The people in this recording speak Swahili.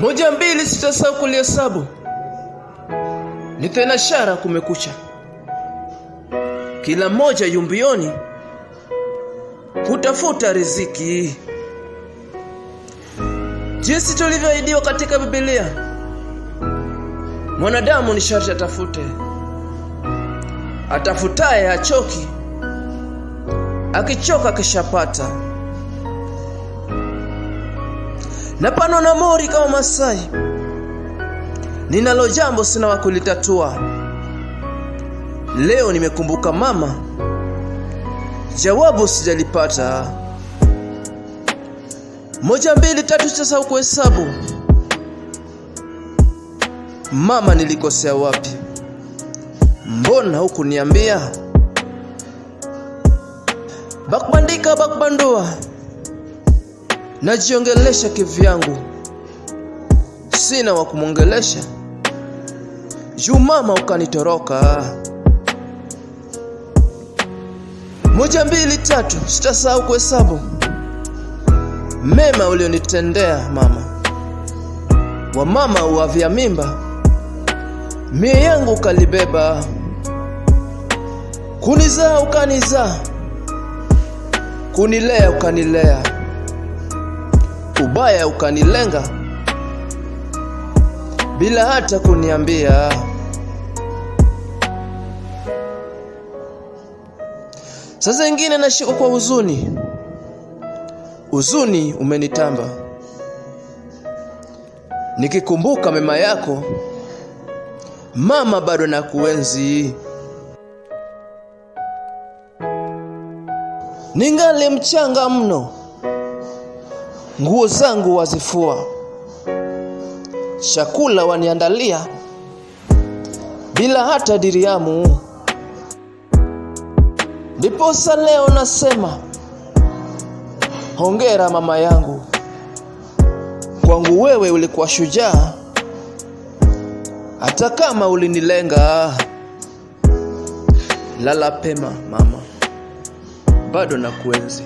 Moja mbili sitasahau kulihesabu. Ni tena shara kumekucha. Kila mmoja yumbioni kutafuta riziki. Jinsi tulivyoahidiwa katika Biblia, mwanadamu ni sharti atafute. Atafutaye hachoki, akichoka kishapata. Na pano na mori kama Masai, ninalo jambo sina wa kulitatua. Leo nimekumbuka mama, jawabu sijalipata. Moja mbili tatu sitasahau kuhesabu. Mama, nilikosea wapi? Mbona hukuniambia? Bakbandika bakbandua, najiongelesha kivyangu, sina wa kumongelesha. Juu mama ukanitoroka. Moja mbili tatu sitasahau kuhesabu mema ulionitendea mama. Wa mama uavya mimba, mie yangu ukalibeba. Kunizaa ukanizaa, kunilea ukanilea, ubaya ukanilenga bila hata kuniambia. Sasa ingine nashika kwa huzuni. Huzuni umenitamba nikikumbuka mema yako mama, bado nakuenzi. Ningali mchanga mno, nguo zangu wazifua, chakula waniandalia bila hata diriamu. Ndiposa leo nasema hongera mama yangu, kwangu wewe ulikuwa shujaa. Hata kama ulinilenga. Lala pema mama, bado nakuenzi.